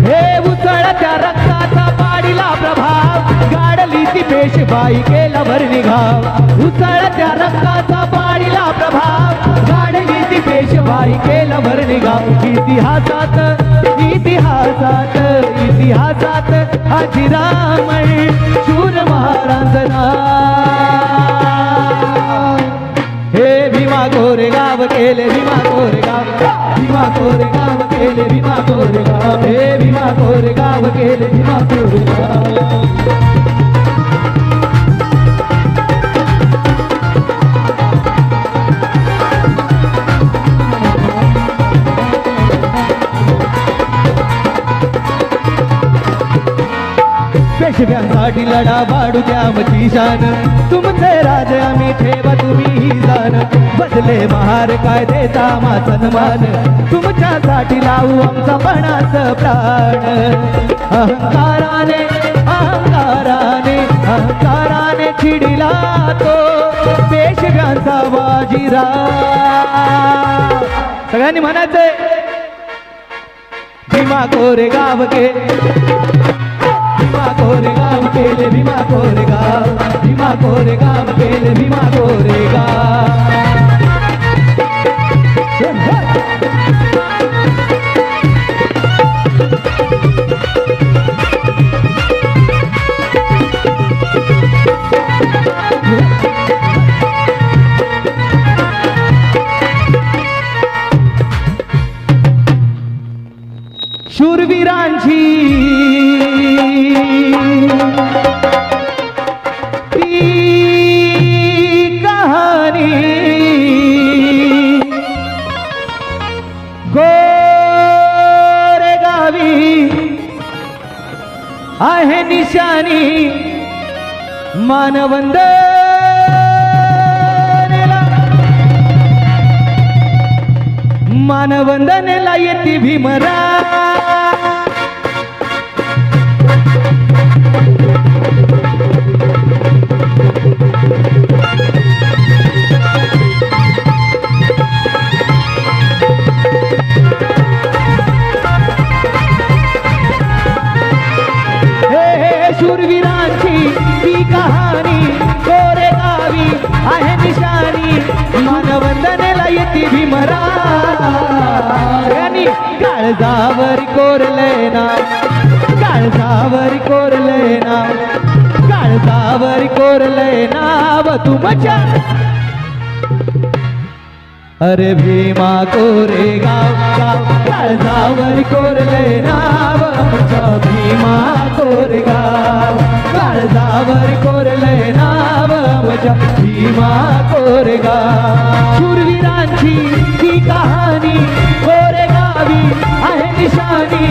हे उचळत्या रक्ताचा पाडीला प्रभाव, गाडली ती पेशवाई केला भर निघाव. उचळत्या रक्ताचा पाडीला प्रभाव, गाडली ती पेशवाई केला भर निघाव. इतिहासात इतिहासात इतिहासात अजिरामर शूर महाराज नाव. हे भीमा कोरेगाव केले भीमा कोरेगाव, भीमा कोरेगाव केले भीमा कोरेगाव. हे भीमा कोरेगाव केले भीमा कोरेगाव. पेशव्यांसाठी लढा वाढू द्या मची शान, तुमचे राज आम्ही ठेवा तुम्ही ही जाण. बदले महार काय देता मा सन्मान, तुमच्यासाठी लावू आमचा पणाच प्राण. अहंकाराने अहंकाराने अहंकाराने चिडिला तो पेशव्यांचा बाजीराव. सगळ्यांनी म्हणायचंय भीमा कोरेगाव के भीमा कोरेगाव केले भीमा कोरेगाव, भीमा कोरेगाव केले भीमा कोरेगाव. शूरवीरांची आहे निशानी मानवंदनेला, मानवंदनेला येती भीमरा. शूरवीरांची ती कहाणी कोरेगावी आहे निशानी, मानवंदनेला येती भीमरा. काळजावर कोरले नाव, काळजावर कोरले नाव, काळजावर कोरले नाव तुमच्या. अरे भीमा कोरेगाव गाव, काळजावर कोरले नाव आमच्या भीमा कोरेगाव. काळजावर कोरले नाव आमच्या भीमा कोरेगाव. शूरवीरांची ही कहाणी कोरेगावी आहे निशानी,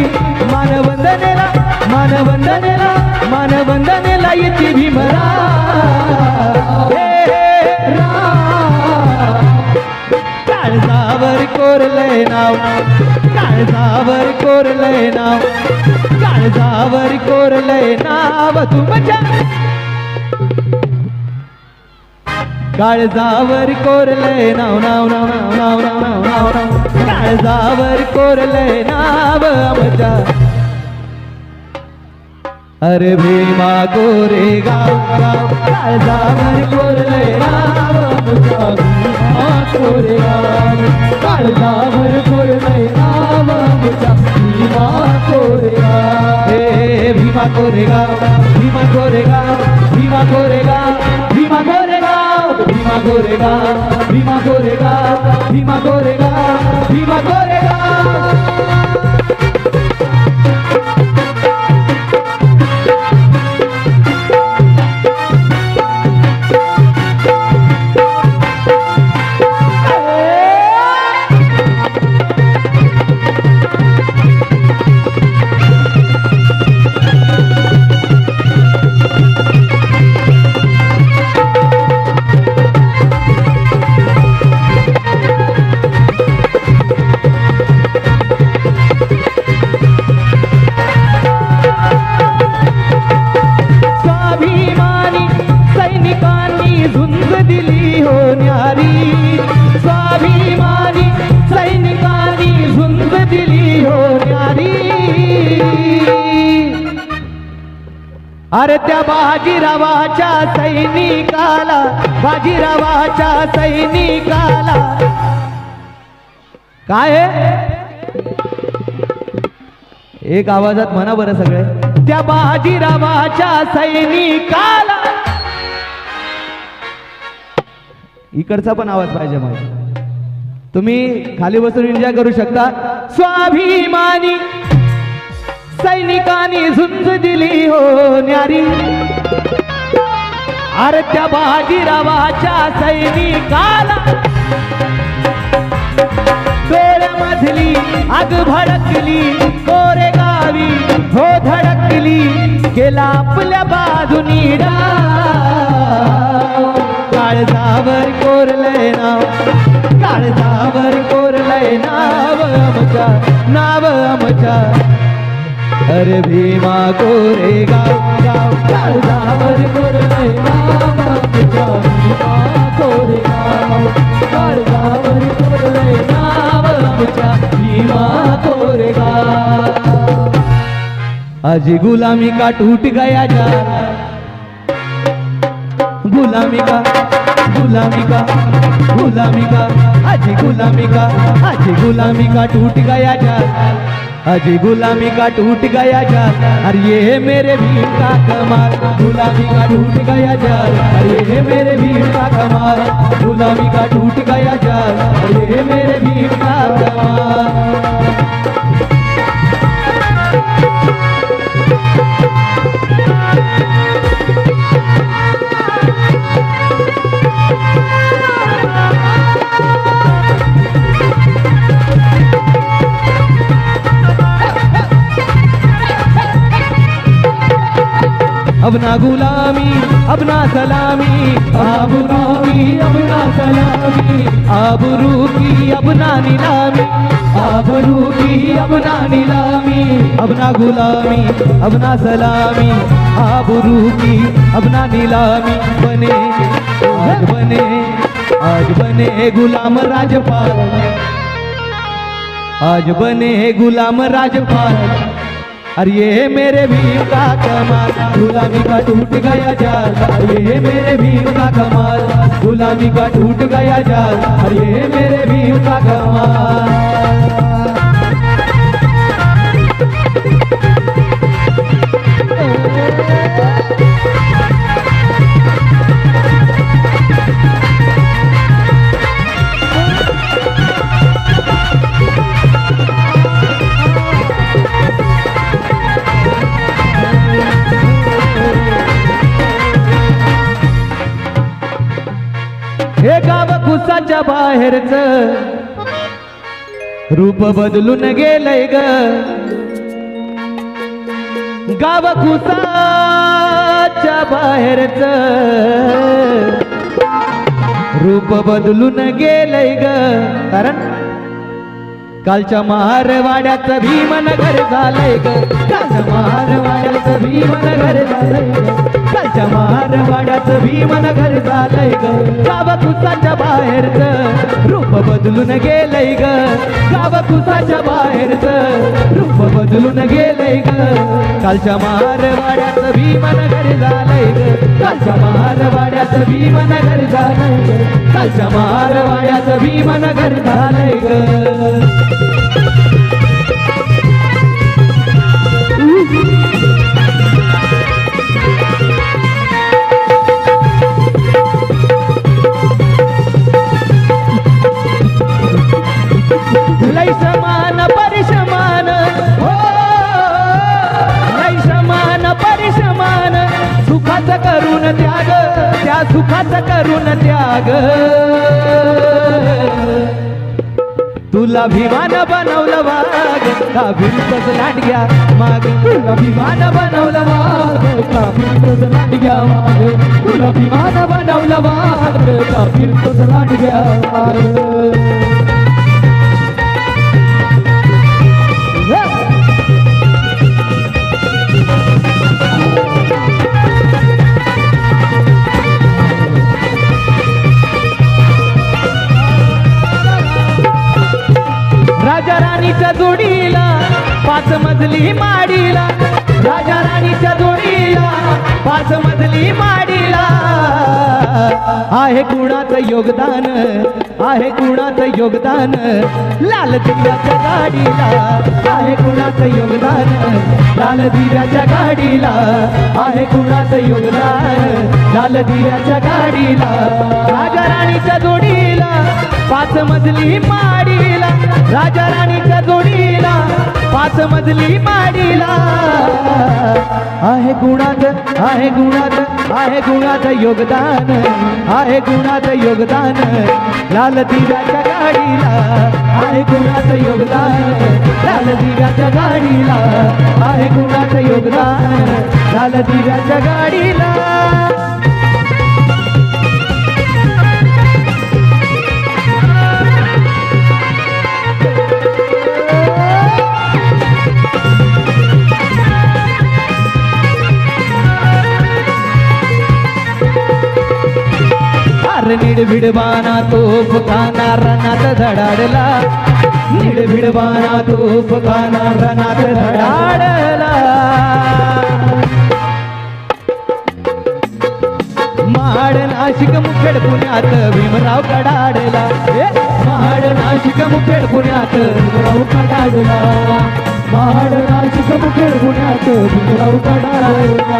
मानवंदनेला मानवंदनेला मानवंदनेला येते भीमरा. काळजावर कोरले नाव, काळजावर कोरले नाव, काळजावर कोरले नाव तुमच्या. काळजावर कोरले नाव नाव नाव नाव नाव नाव नाव नाव, काळजावर कोरले नाव आमच्या. अरे भीमा कोरेगाव गाव, काळजावर कोरले नाव आमच्या भीमा कोरेगाव. काळजावर कोरले नाव आमच्या भीमा कोरेगाव. हे भीमा कोरेगाव, भीमा कोरेगाव, भीमा कोरेगाव, भीमा कोरेगाव, भीमा कोरेगाव, भीमा कोरेगाव, भीमा कोरेगाव, भीमा कोरेगाव. अरे त्या बाजीरावाच्या सैनिकाला, बाजीरावाच्या सैनिकाला काय एक आवाजात म्हणा बरं सगळे, त्या बाजीरावाच्या सैनिकाला, इकडचा पण आवाज पाहिजे मग, तुम्ही खाली बसून एन्जॉय करू शकता. स्वाभिमानी सैनिकांनी झुंज दिली हो न्यारी, अरे त्या बाजीरावाच्या सैनिकाला डोळ्यामधली आग भडकली, कोरेगावी हो धडकली, गेला आपल्या बाजूनी डाव. काळजावर कोरलंय नाव, काळजावर कोरलंय नाव आमच्या, नाव आमच्या, अरे भीमा कोरेगाव गाव. काळजावर कोरलंय नाव आमच्या, भीमा कोरेगाव. काळजावर कोरलंय नाव आमच्या, भीमा कोरेगाव. आज गुलामी का टूट गया जाल, गुलामी का, गुलामी का, गुलामी का, आज गुलामी का, आज गुलामी का टूट गया जाल, आज गुलामी का टूट गया जाल. अरे ये मेरे भीम का कमाल, गुलामी का टूट गया जाल, अरे ये मेरे भीम का कमाल, गुलामी का टूट गया जाल, अरे ये मेरे भीम का कमाल. अब ना गुलामी अब ना सलामी, आबरूकी अब ना सलामी, आबरूकी अब ना नीलामी, आबरूकी अब ना नीलामी. अब ना गुलामी अब ना सलामी, आबरूकी अब ना नीलामी. बने आज बने, आज बने गुलाम राजपाल, आज बने गुलाम राजपाल. अरे ये मेरे भीम का कमाल, गुलामी का टूट गया जाल, अरे ये मेरे भीम का कमाल, गुलामी का टूट गया जाल, अरे ये मेरे भीम का कमाल. हे गाव कुसाच्या बाहेरच रूप बदलून गेलंय ग, गाव कुसाच्या बाहेरच रूप बदलून गेलंय ग. कारण कालच्या महारवाड्याचं भीमनगर झालंय ग, कालच्या महारवाड्याचं भीमनगर झालंय ग, कालच्या महारवाड्याचं भीमनगर झालंय ग. गाव कुसाच्या बाहेरचं रूप बदलून गेलंय ग, गाव कुसाच्या बाहेरचं रूप बदलून गेलंय ग. कालच्या महारवाड्याचं भीमनगर झालंय ग, कालच्या महारवाड्याचं भीमनगर झालंय ग, कालच्या महारवाड्याचं भीमनगर झालंय ग. लय समान परिसमान हो, लय समान परिसमान, सुखाचं करून त्याग, त्या सुखाचं करून त्याग. तुला भिमान बनवलं वाघ, का भिंतच लांडग्या माग, तुला भिमान बनवलं वाघ, का भिंतच लांडग्या माग, तुला भिमान बनवलं वाघ, का भिंतच लांडग्या माग. राजा राणीच्या जोडीला 5 मजली माडीला, राजा राणीच्या जोडीला 5 मजली माडीला. आहे कुणाचं योगदान, आहे कुणाचं योगदान, लाल दिव्याच्या गाडीला. आहे कुणाचं योगदान, लाल दिव्याच्या गाडीला. आहे कुणाचं योगदान, लाल दिव्याच्या गाडीला. राजा राणीच्या जोडीला 5 मजली माडीला, राजा राणीच्या जोडीला 5 मजली माडीला. आहे गुणाचं, आहे गुणाचं, आहे गुणाचं योगदान, आहे गुणाचं योगदान, लाल दिव्याच्या गाडीला. आहे गुणाचं योगदान, लाल दिव्याच्या गाडीला. आहे गुणाचं योगदान, लाल दिव्याच्या गाडीला. निडभिडबाना तोफ खाना रणात धडाडला, निडभिडबाना तोफ खाना रणात धडाडला. महाड नाशिक मुखेड पुण्यात भीमराव कडाडला. महाड नाशिक मुखेड पुण्यात भीमराव कडाडला. महाड नाशिक मुखेड पुण्यात भीमराव कडाडला.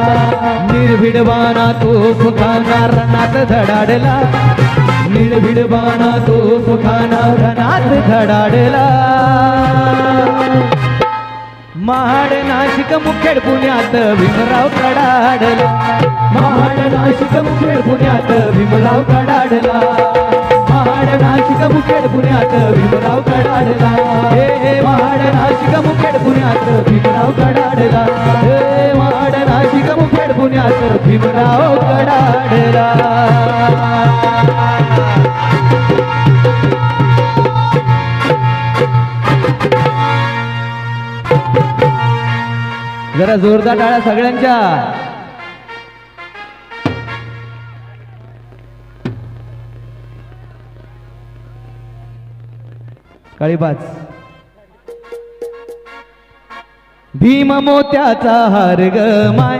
निर्भिडबाना तोफ खाना रणात धडाडला, निर्भिडबाना तोफ खाना रणात धडाडला. महाड नाशिक मुखेड पुण्यात भीमराव कडाडला. महाड नाशिक मुखेड पुण्यात भीमराव कडाडला. महाड नाशिक मुखेड पुण्यात भीमराव कडाडला. हे महाड नाशिक मुखेड पुण्यात भीमराव कडाडला. हे महाड नाशिक मुखेड पुण्यात भीमराव कडाडला. जरा जोरदार टाळ्या सगळ्यांच्या. काळीबाज. भीम मोत्याचा हार ग माय,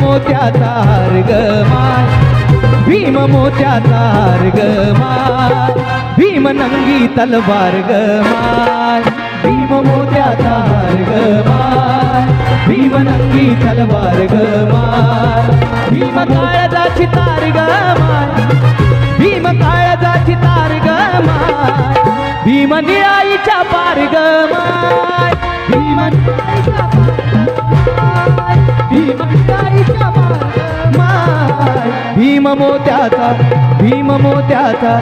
मोत्याचा हार ग माय, भीम मोत्याचा हार ग माय. भीम नंगी तलवार ग माय, भीम मोत्याचा हार ग माय. भीम नंगी तलवार ग माय. भीम काळजाची तार ग माय, भीम काळजाची तार ग माय. भीम निळाईच्या पार ग माय, भीम निळाईच्या पार, भीम निळाईच्या पार माय. भीम मोत्याचा, भीम मोत्याचा,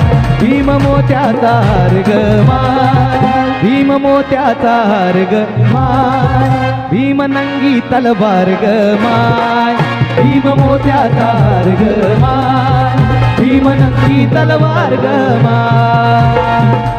भीम मोत्याचा हार ग माय. भीम मोत्याचा हार ग माय. भीम नंगी तलवार ग माय. भीम मोत्याचा हार ग माय. भीम नंगी तलवार ग माय.